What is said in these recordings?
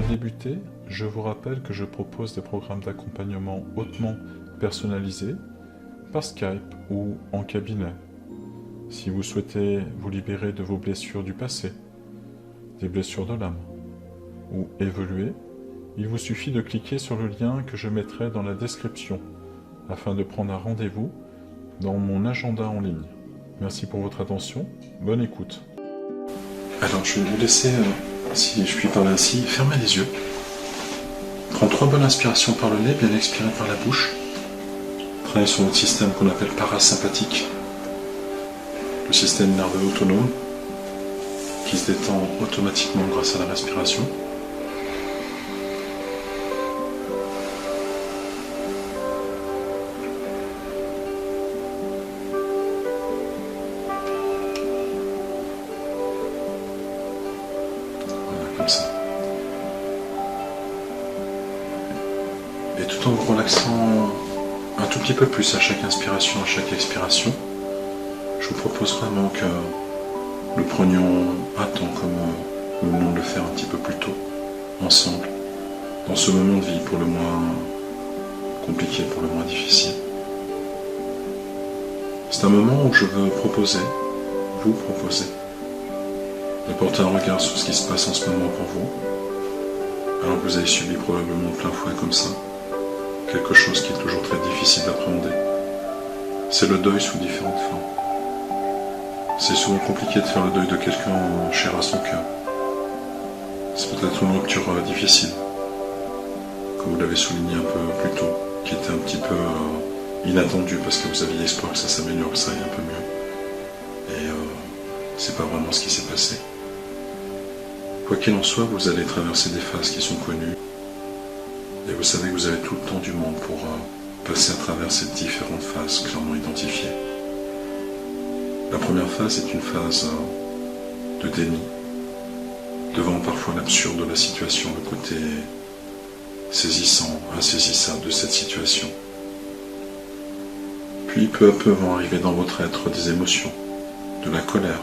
débuter, je vous rappelle que je propose des programmes d'accompagnement hautement personnalisés par Skype ou en cabinet. Si vous souhaitez vous libérer de vos blessures du passé, des blessures de l'âme, ou évoluer, il vous suffit de cliquer sur le lien que je mettrai dans la description afin de prendre un rendez-vous dans mon agenda en ligne. Merci pour votre attention, bonne écoute. Alors je vais vous laisser, si je puis parler ainsi, fermer les yeux. Prendre 3 bonnes inspirations par le nez, bien expirer par la bouche. Travailler sur notre système qu'on appelle parasympathique, le système nerveux autonome, qui se détend automatiquement grâce à la respiration. Comme ça. Et tout en vous relaxant un tout petit peu plus à chaque inspiration, à chaque expiration, je vous propose vraiment que nous prenions un temps comme nous venons de le faire un petit peu plus tôt, ensemble, dans ce moment de vie pour le moins compliqué, pour le moins difficile. C'est un moment où je veux vous proposer, de porter un regard sur ce qui se passe en ce moment pour vous, alors que vous avez subi probablement plein fouet comme ça, quelque chose qui est toujours très difficile d'appréhender. C'est le deuil sous différentes formes. C'est souvent compliqué de faire le deuil de quelqu'un cher à son cœur. C'est peut-être une rupture difficile, comme vous l'avez souligné un peu plus tôt, qui était un petit peu inattendue parce que vous aviez l'espoir que ça s'améliore, que ça aille un peu mieux. Et c'est pas vraiment ce qui s'est passé. Quoi qu'il en soit, vous allez traverser des phases qui sont connues. Et vous savez que vous avez tout le temps du monde pour passer à travers ces différentes phases clairement identifiées. La première phase est une phase de déni, devant parfois l'absurde de la situation, le côté saisissant, insaisissable de cette situation. Puis peu à peu vont arriver dans votre être des émotions, de la colère,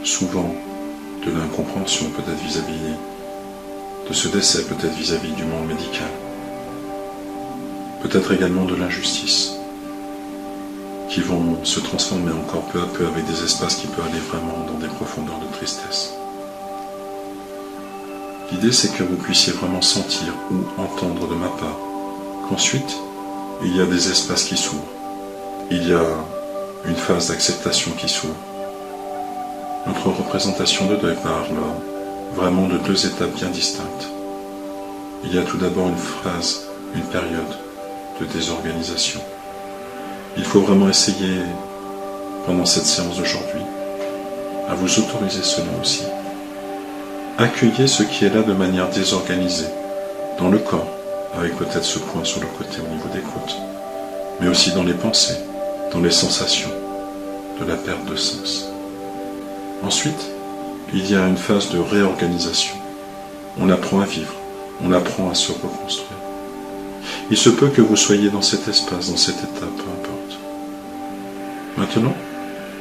souvent de l'incompréhension peut-être vis-à-vis de ce décès, peut-être vis-à-vis du monde médical, peut-être également de l'injustice, qui vont se transformer encore peu à peu avec des espaces qui peuvent aller vraiment dans des profondeurs de tristesse. L'idée, c'est que vous puissiez vraiment sentir ou entendre de ma part qu'ensuite, il y a des espaces qui s'ouvrent, il y a une phase d'acceptation qui s'ouvre. Notre représentation de deuil parle vraiment de 2 étapes bien distinctes. Il y a tout d'abord une phase, une période de désorganisation. Il faut vraiment essayer, pendant cette séance d'aujourd'hui, à vous autoriser cela aussi. Accueillez ce qui est là de manière désorganisée, dans le corps, avec peut-être ce point sur le côté au niveau des côtes, mais aussi dans les pensées, dans les sensations, de la perte de sens. Ensuite, il y a une phase de réorganisation. On apprend à vivre, on apprend à se reconstruire. Il se peut que vous soyez dans cet espace, dans cette étape, peu importe. Maintenant,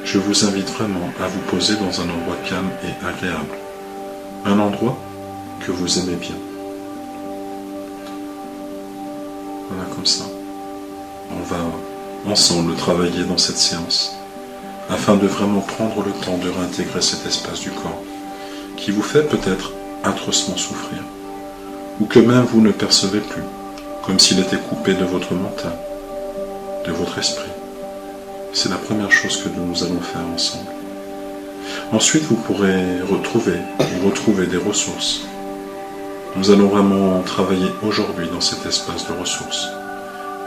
je vous invite vraiment à vous poser dans un endroit calme et agréable. Un endroit que vous aimez bien. Voilà, comme ça. On va ensemble travailler dans cette séance, afin de vraiment prendre le temps de réintégrer cet espace du corps, qui vous fait peut-être atrocement souffrir, ou que même vous ne percevez plus, comme s'il était coupé de votre mental, de votre esprit. C'est la première chose que nous allons faire ensemble. Ensuite, vous pourrez retrouver des ressources. Nous allons vraiment travailler aujourd'hui dans cet espace de ressources,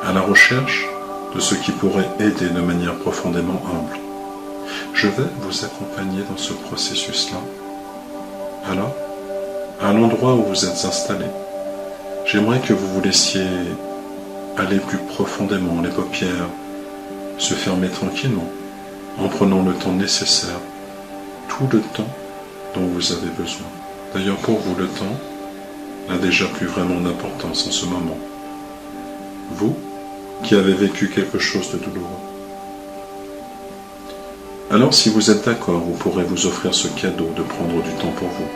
à la recherche de ce qui pourrait aider de manière profondément humble. Je vais vous accompagner dans ce processus-là. Alors, à l'endroit où vous êtes installé, j'aimerais que vous vous laissiez aller plus profondément, les paupières se fermer tranquillement, en prenant le temps nécessaire, tout le temps dont vous avez besoin. D'ailleurs, pour vous, le temps n'a déjà plus vraiment d'importance en ce moment. Vous, qui avez vécu quelque chose de douloureux. Alors, si vous êtes d'accord, vous pourrez vous offrir ce cadeau de prendre du temps pour vous,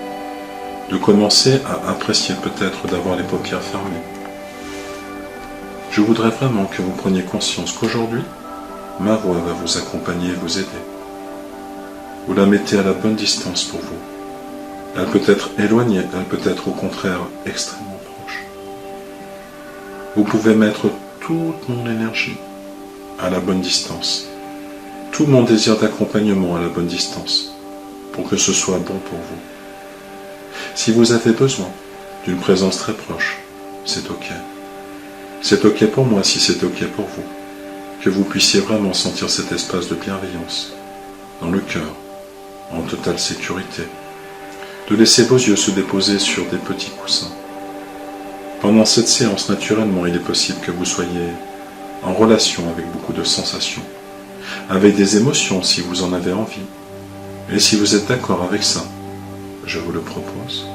de commencer à apprécier peut-être d'avoir les paupières fermées. Je voudrais vraiment que vous preniez conscience qu'aujourd'hui, ma voix va vous accompagner et vous aider. Vous la mettez à la bonne distance pour vous. Elle peut être éloignée, elle peut être au contraire extrêmement proche. Vous pouvez mettre toute mon énergie à la bonne distance, tout mon désir d'accompagnement à la bonne distance, pour que ce soit bon pour vous. Si vous avez besoin d'une présence très proche, c'est ok. C'est ok pour moi si c'est ok pour vous, que vous puissiez vraiment sentir cet espace de bienveillance, dans le cœur, en totale sécurité, de laisser vos yeux se déposer sur des petits coussins. Pendant cette séance, naturellement, il est possible que vous soyez en relation avec beaucoup de sensations, avec des émotions si vous en avez envie. Et si vous êtes d'accord avec ça, je vous le propose,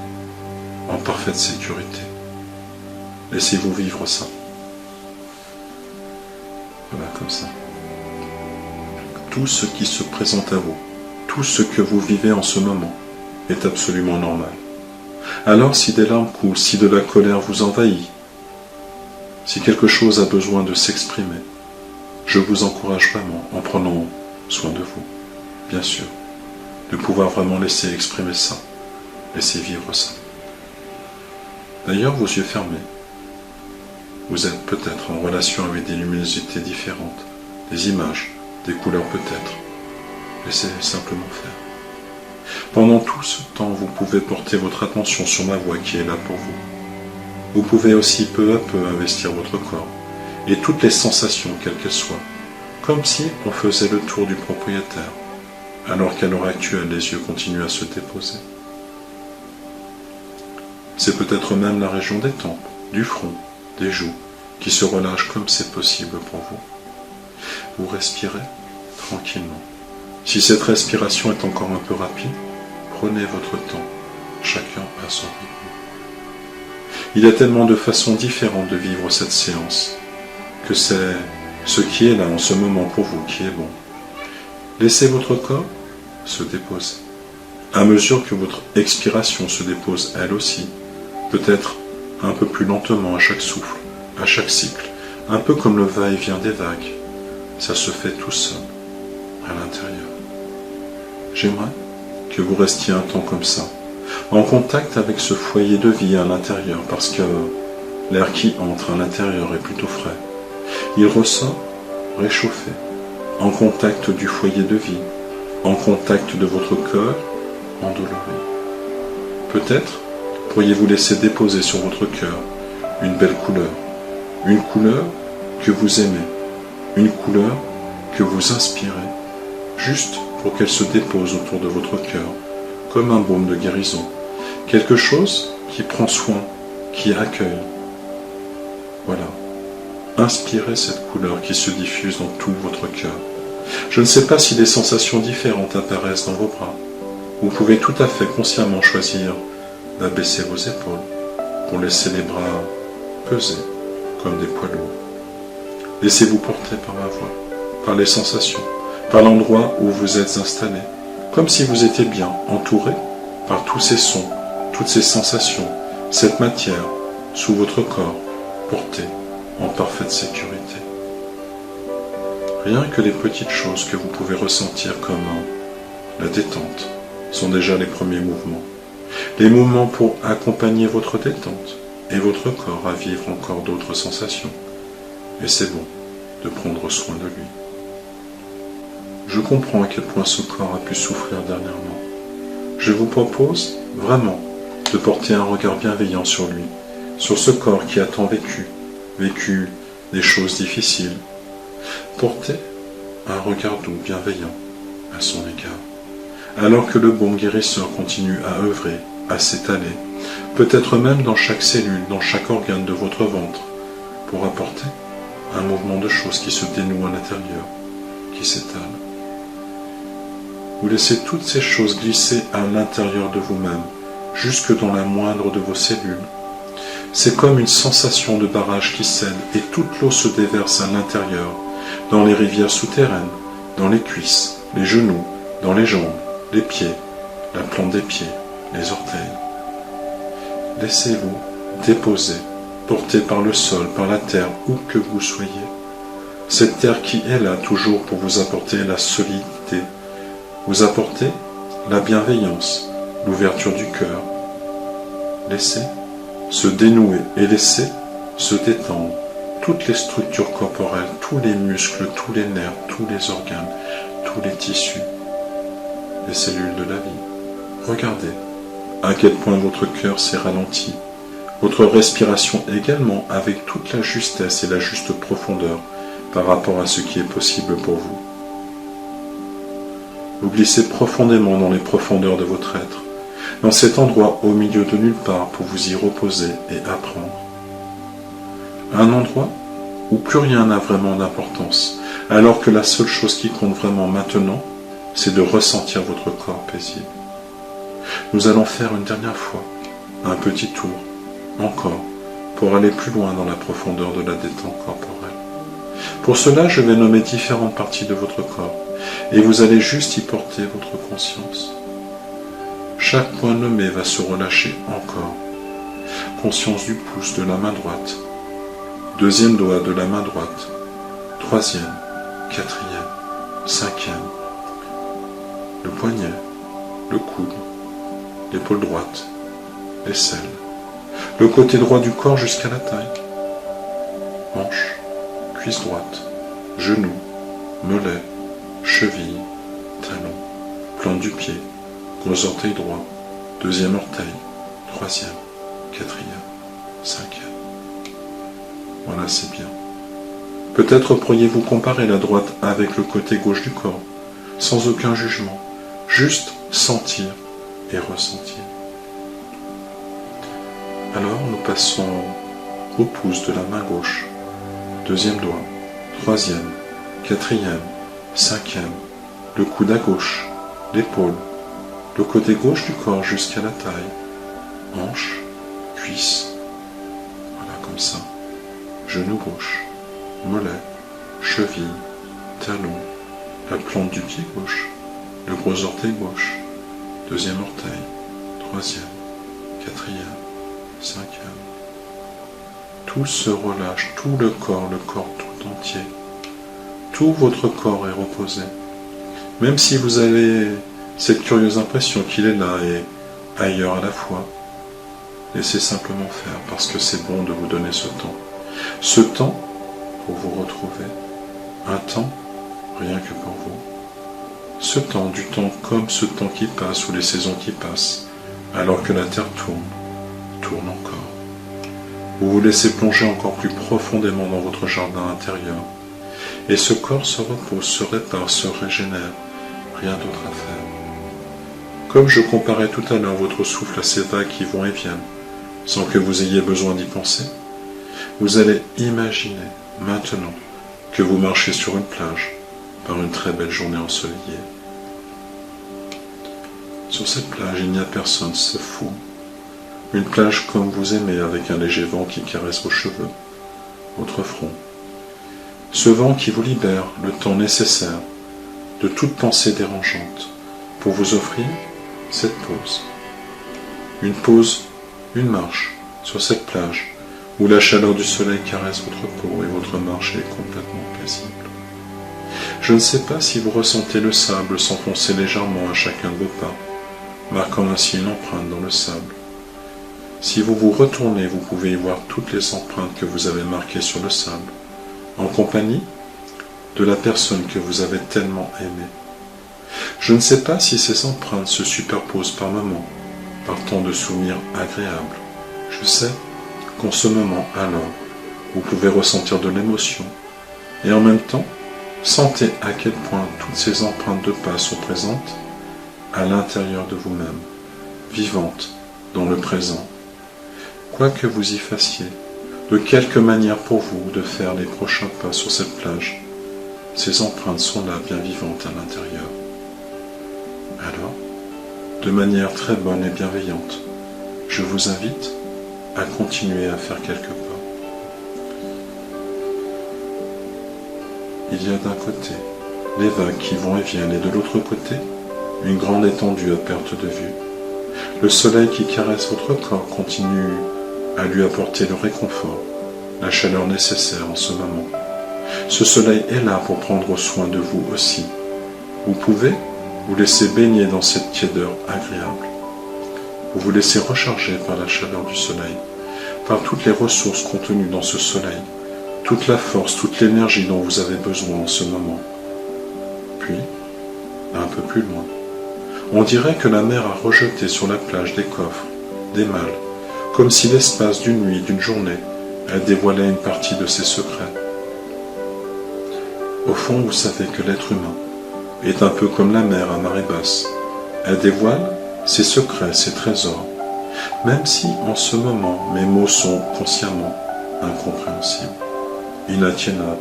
en parfaite sécurité. Laissez-vous vivre ça. Voilà, comme ça. Tout ce qui se présente à vous, tout ce que vous vivez en ce moment, est absolument normal. Alors si des larmes coulent, si de la colère vous envahit, si quelque chose a besoin de s'exprimer, je vous encourage vraiment, en prenant soin de vous, bien sûr, de pouvoir vraiment laisser exprimer ça, laisser vivre ça. D'ailleurs, vos yeux fermés, vous êtes peut-être en relation avec des luminosités différentes, des images, des couleurs peut-être. Laissez simplement faire. Pendant tout ce temps, vous pouvez porter votre attention sur ma voix qui est là pour vous. Vous pouvez aussi peu à peu investir votre corps et toutes les sensations, quelles qu'elles soient, comme si on faisait le tour du propriétaire, alors qu'à l'heure actuelle, les yeux continuent à se déposer. C'est peut-être même la région des tempes, du front, des joues, qui se relâche comme c'est possible pour vous. Vous respirez tranquillement. Si cette respiration est encore un peu rapide, prenez votre temps, chacun à son rythme. Il y a tellement de façons différentes de vivre cette séance, que c'est ce qui est là en ce moment pour vous qui est bon. Laissez votre corps se déposer. À mesure que votre expiration se dépose elle aussi, peut-être un peu plus lentement à chaque souffle, à chaque cycle, un peu comme le va-et-vient des vagues, ça se fait tout seul, à l'intérieur. J'aimerais que vous restiez un temps comme ça, en contact avec ce foyer de vie à l'intérieur, parce que l'air qui entre à l'intérieur est plutôt frais. Il ressort réchauffé, en contact du foyer de vie, en contact de votre cœur endolori. Peut-être pourriez-vous laisser déposer sur votre cœur une belle couleur, une couleur que vous aimez, une couleur que vous inspirez, juste pour qu'elle se dépose autour de votre cœur, comme un baume de guérison, quelque chose qui prend soin, qui accueille. Voilà. Inspirez cette couleur qui se diffuse dans tout votre cœur. Je ne sais pas si des sensations différentes apparaissent dans vos bras. Vous pouvez tout à fait consciemment choisir d'abaisser vos épaules pour laisser les bras peser comme des poids lourds. Laissez-vous porter par ma voix, par les sensations, par l'endroit où vous êtes installé, comme si vous étiez bien entouré par tous ces sons, toutes ces sensations, cette matière sous votre corps, portée en parfaite sécurité. Rien que les petites choses que vous pouvez ressentir comme la détente sont déjà les premiers mouvements. Les mouvements pour accompagner votre détente et votre corps à vivre encore d'autres sensations. Et c'est bon de prendre soin de lui. Je comprends à quel point ce corps a pu souffrir dernièrement. Je vous propose vraiment de porter un regard bienveillant sur lui, sur ce corps qui a tant vécu des choses difficiles. Portez un regard doux, bienveillant à son égard. Alors que le bon guérisseur continue à œuvrer, à s'étaler, peut-être même dans chaque cellule, dans chaque organe de votre ventre, pour apporter un mouvement de choses qui se dénoue à l'intérieur, qui s'étale. Vous laissez toutes ces choses glisser à l'intérieur de vous-même, jusque dans la moindre de vos cellules. C'est comme une sensation de barrage qui cède et toute l'eau se déverse à l'intérieur, dans les rivières souterraines, dans les cuisses, les genoux, dans les jambes, les pieds, la plante des pieds, les orteils. Laissez-vous déposer, porter par le sol, par la terre, où que vous soyez. Cette terre qui est là toujours pour vous apporter la solidité, vous apporter la bienveillance, l'ouverture du cœur. Laissez se dénouer et laissez se détendre toutes les structures corporelles, tous les muscles, tous les nerfs, tous les organes, tous les tissus, les cellules de la vie. Regardez à quel point votre cœur s'est ralenti, votre respiration également avec toute la justesse et la juste profondeur par rapport à ce qui est possible pour vous. Vous glissez profondément dans les profondeurs de votre être, dans cet endroit au milieu de nulle part pour vous y reposer et apprendre. Un endroit où plus rien n'a vraiment d'importance, alors que la seule chose qui compte vraiment maintenant, c'est de ressentir votre corps paisible. Nous allons faire une dernière fois un petit tour, encore, pour aller plus loin dans la profondeur de la détente corporelle. Pour cela, je vais nommer différentes parties de votre corps, et vous allez juste y porter votre conscience. Chaque point nommé va se relâcher encore. Conscience du pouce de la main droite, deuxième doigt de la main droite, troisième, quatrième, cinquième, le poignet, le coude, l'épaule droite, l'aisselle, le côté droit du corps jusqu'à la taille, hanche, cuisse droite, genou, mollet, cheville, talon, plante du pied, gros orteil droit, deuxième orteil, troisième, quatrième, cinquième. Voilà, c'est bien. Peut-être pourriez-vous comparer la droite avec le côté gauche du corps, sans aucun jugement, juste sentir et ressentir. Alors nous passons au pouce de la main gauche, deuxième doigt, troisième, quatrième, cinquième, le coude à gauche, l'épaule, le côté gauche du corps jusqu'à la taille, hanche, cuisse, voilà comme ça, genou gauche, mollet, cheville, talon, la plante du pied gauche, le gros orteil gauche, deuxième orteil, troisième, quatrième, cinquième. Tout se relâche, tout le corps tout entier. Tout votre corps est reposé. Même si vous avez cette curieuse impression qu'il est là et ailleurs à la fois, laissez simplement faire parce que c'est bon de vous donner ce temps. Ce temps pour vous retrouver, un temps rien que pour vous. Ce temps, du temps comme ce temps qui passe ou les saisons qui passent, alors que la terre tourne encore. Vous vous laissez plonger encore plus profondément dans votre jardin intérieur, et ce corps se repose, se répare, se régénère, rien d'autre à faire. Comme je comparais tout à l'heure votre souffle à ces vagues qui vont et viennent, sans que vous ayez besoin d'y penser, vous allez imaginer maintenant que vous marchez sur une plage par une très belle journée ensoleillée. Sur cette plage, il n'y a personne, c'est fou. Une plage comme vous aimez, avec un léger vent qui caresse vos cheveux, votre front. Ce vent qui vous libère le temps nécessaire de toute pensée dérangeante pour vous offrir cette pause. Une pause, une marche sur cette plage où la chaleur du soleil caresse votre peau et votre marche est complètement paisible. Je ne sais pas si vous ressentez le sable s'enfoncer légèrement à chacun de vos pas, marquant ainsi une empreinte dans le sable. Si vous vous retournez, vous pouvez y voir toutes les empreintes que vous avez marquées sur le sable, en compagnie de la personne que vous avez tellement aimée. Je ne sais pas si ces empreintes se superposent par moments, par tant de souvenirs agréables. Je sais qu'en ce moment, alors, vous pouvez ressentir de l'émotion, et en même temps, sentez à quel point toutes ces empreintes de pas sont présentes à l'intérieur de vous-même, vivantes dans le présent. Quoi que vous y fassiez, de quelque manière pour vous de faire les prochains pas sur cette plage, ces empreintes sont là bien vivantes à l'intérieur. Alors, de manière très bonne et bienveillante, je vous invite à continuer à faire quelques pas. Il y a d'un côté les vagues qui vont et viennent et de l'autre côté, une grande étendue à perte de vue. Le soleil qui caresse votre corps continue à lui apporter le réconfort, la chaleur nécessaire en ce moment. Ce soleil est là pour prendre soin de vous aussi. Vous pouvez vous laisser baigner dans cette tiédeur agréable. Vous vous laissez recharger par la chaleur du soleil, par toutes les ressources contenues dans ce soleil, toute la force, toute l'énergie dont vous avez besoin en ce moment. Puis, un peu plus loin, on dirait que la mer a rejeté sur la plage des coffres, des malles, comme si l'espace d'une nuit, d'une journée, elle dévoilait une partie de ses secrets. Au fond, vous savez que l'être humain est un peu comme la mer à marée basse. Elle dévoile ses secrets, ses trésors, même si en ce moment mes mots sont consciemment incompréhensibles, inatteignables,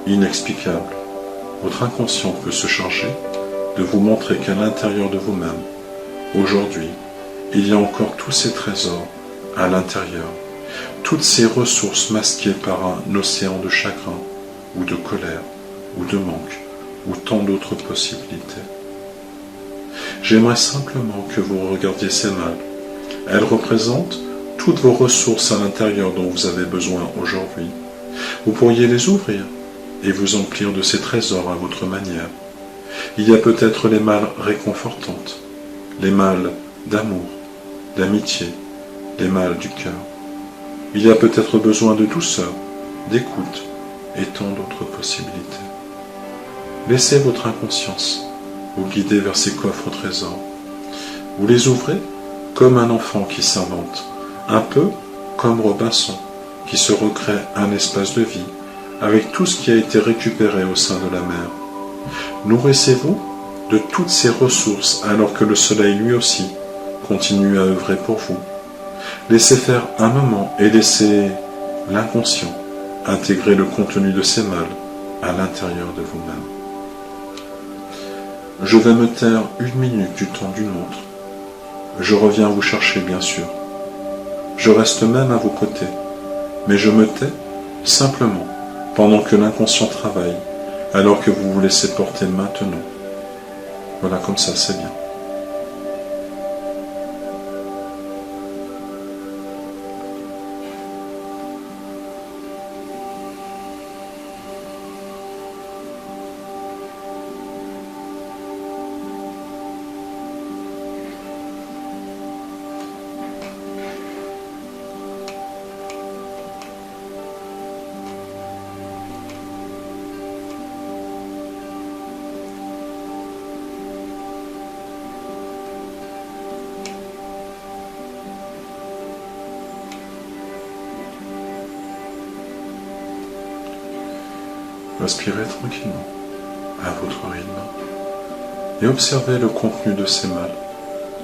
inexplicables. Votre inconscient peut se charger de vous montrer qu'à l'intérieur de vous-même, aujourd'hui, il y a encore tous ces trésors à l'intérieur, toutes ces ressources masquées par un océan de chagrin, ou de colère, ou de manque, ou tant d'autres possibilités. J'aimerais simplement que vous regardiez ces malles. Elles représentent toutes vos ressources à l'intérieur dont vous avez besoin aujourd'hui. Vous pourriez les ouvrir et vous emplir de ces trésors à votre manière. Il y a peut-être les malles réconfortantes, les malles d'amour, d'amitié, les malles du cœur. Il y a peut-être besoin de douceur, d'écoute et tant d'autres possibilités. Laissez votre inconscience vous guider vers ces coffres trésors. Vous les ouvrez comme un enfant qui s'invente, un peu comme Robinson qui se recrée un espace de vie avec tout ce qui a été récupéré au sein de la mer. Nourrissez-vous de toutes ces ressources alors que le soleil lui aussi continue à œuvrer pour vous. Laissez faire un moment et laissez l'inconscient intégrer le contenu de ces malles à l'intérieur de vous-même. Je vais me taire 1 minute du temps d'une montre. Je reviens vous chercher, bien sûr. Je reste même à vos côtés, mais je me tais simplement pendant que l'inconscient travaille, alors que vous vous laissez porter maintenant. Voilà, comme ça, c'est bien. Respirez tranquillement, à votre rythme, et observez le contenu de ces malles.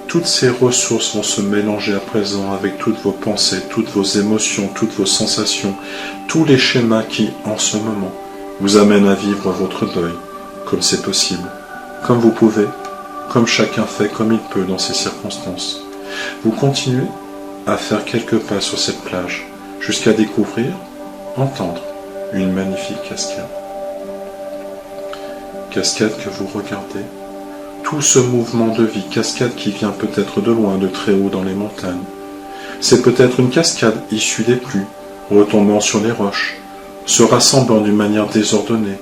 Toutes ces ressources vont se mélanger à présent avec toutes vos pensées, toutes vos émotions, toutes vos sensations, tous les schémas qui, en ce moment, vous amènent à vivre votre deuil, comme c'est possible, comme vous pouvez, comme chacun fait comme il peut dans ces circonstances. Vous continuez à faire quelques pas sur cette plage, jusqu'à découvrir, entendre une magnifique cascade. Cascade que vous regardez, tout ce mouvement de vie, cascade qui vient peut-être de loin, de très haut dans les montagnes. C'est peut-être une cascade issue des pluies, retombant sur les roches, se rassemblant d'une manière désordonnée,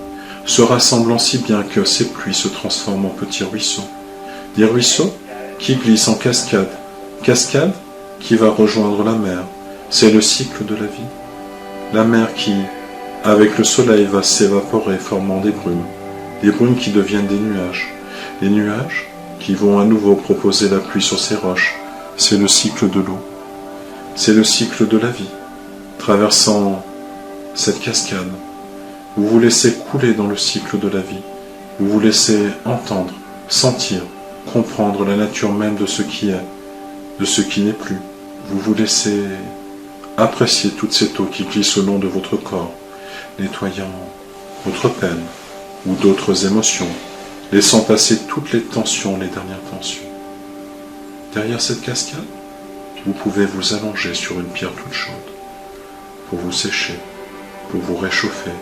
se rassemblant si bien que ces pluies se transforment en petits ruisseaux. Des ruisseaux qui glissent en cascade, cascade qui va rejoindre la mer. C'est le cycle de la vie. La mer qui, avec le soleil, va s'évaporer, formant des brumes qui deviennent des nuages qui vont à nouveau proposer la pluie sur ces roches. C'est le cycle de l'eau, c'est le cycle de la vie. Traversant cette cascade, vous vous laissez couler dans le cycle de la vie, vous vous laissez entendre, sentir, comprendre la nature même de ce qui est, de ce qui n'est plus. Vous vous laissez apprécier toute cette eau qui glisse le long de votre corps, nettoyant votre peine, ou d'autres émotions, laissant passer toutes les tensions, les dernières tensions. Derrière cette cascade, vous pouvez vous allonger sur une pierre toute chaude, pour vous sécher, pour vous réchauffer,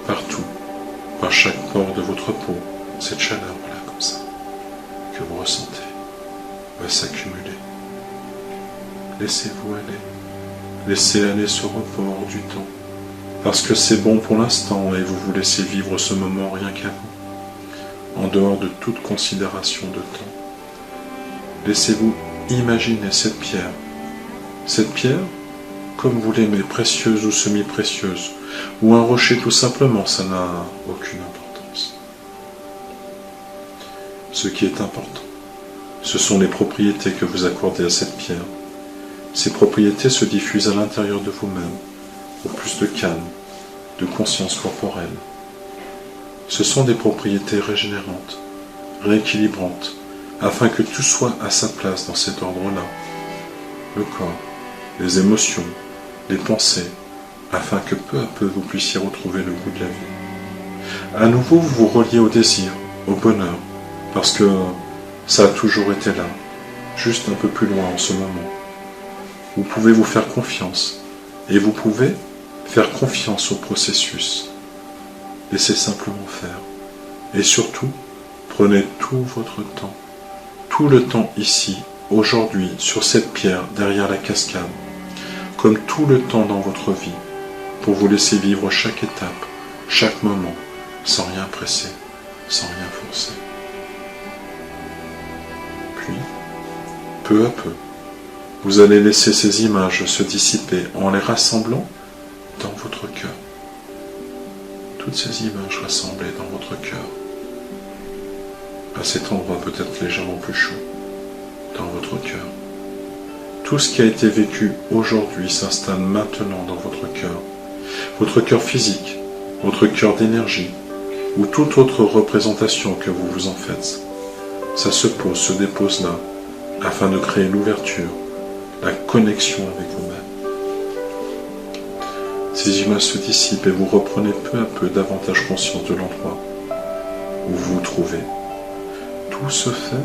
partout, par chaque pore de votre peau, cette chaleur, voilà, comme ça, que vous ressentez, va s'accumuler. Laissez-vous aller. Laissez aller ce report du temps. Parce que c'est bon pour l'instant et vous vous laissez vivre ce moment rien qu'à vous, en dehors de toute considération de temps. Laissez-vous imaginer cette pierre. Cette pierre, comme vous l'aimez, précieuse ou semi-précieuse, ou un rocher tout simplement, ça n'a aucune importance. Ce qui est important, ce sont les propriétés que vous accordez à cette pierre. Ces propriétés se diffusent à l'intérieur de vous-même, au plus de calme, de conscience corporelle. Ce sont des propriétés régénérantes, rééquilibrantes, afin que tout soit à sa place dans cet ordre-là. Le corps, les émotions, les pensées, afin que peu à peu vous puissiez retrouver le goût de la vie. À nouveau, vous vous reliez au désir, au bonheur, parce que ça a toujours été là, juste un peu plus loin en ce moment. Vous pouvez vous faire confiance, et vous pouvez faire confiance au processus. Laissez simplement faire. Et surtout, prenez tout votre temps, tout le temps ici, aujourd'hui, sur cette pierre, derrière la cascade, comme tout le temps dans votre vie, pour vous laisser vivre chaque étape, chaque moment, sans rien presser, sans rien forcer. Puis, peu à peu, vous allez laisser ces images se dissiper en les rassemblant dans votre cœur. Toutes ces images rassemblées dans votre cœur, à cet endroit peut-être légèrement plus chaud, dans votre cœur. Tout ce qui a été vécu aujourd'hui s'installe maintenant dans votre cœur physique, votre cœur d'énergie, ou toute autre représentation que vous vous en faites. Ça se pose, se dépose là, afin de créer l'ouverture, la connexion avec vous-même. Ces images se dissipent et vous reprenez peu à peu davantage conscience de l'endroit où vous vous trouvez. Tout se fait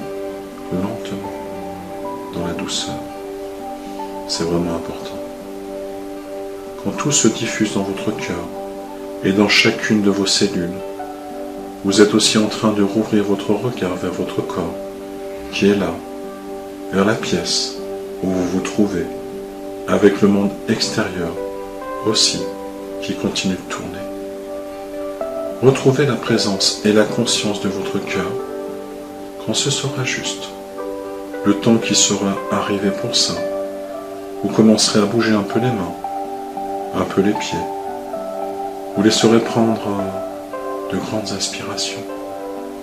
lentement, dans la douceur. C'est vraiment important. Quand tout se diffuse dans votre cœur et dans chacune de vos cellules, vous êtes aussi en train de rouvrir votre regard vers votre corps, qui est là, vers la pièce où vous vous trouvez, avec le monde extérieur aussi, qui continue de tourner. Retrouvez la présence et la conscience de votre cœur quand ce sera juste. Le temps qui sera arrivé pour ça, vous commencerez à bouger un peu les mains, un peu les pieds. Vous laisserez prendre de grandes inspirations.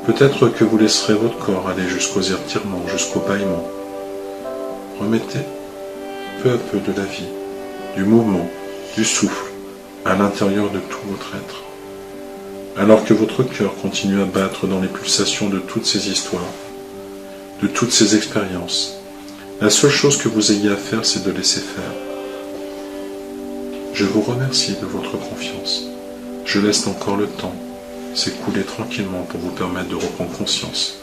Peut-être que vous laisserez votre corps aller jusqu'aux étirements, jusqu'au bâillement. Remettez peu à peu de la vie, du mouvement, du souffle à l'intérieur de tout votre être. Alors que votre cœur continue à battre dans les pulsations de toutes ces histoires, de toutes ces expériences, la seule chose que vous ayez à faire, c'est de laisser faire. Je vous remercie de votre confiance. Je laisse encore le temps s'écouler tranquillement pour vous permettre de reprendre conscience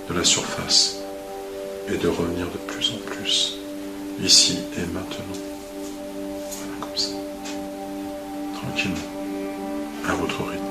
de la surface et de revenir de plus en plus, ici et maintenant. Voilà, comme ça. Tranquillement, à votre rythme.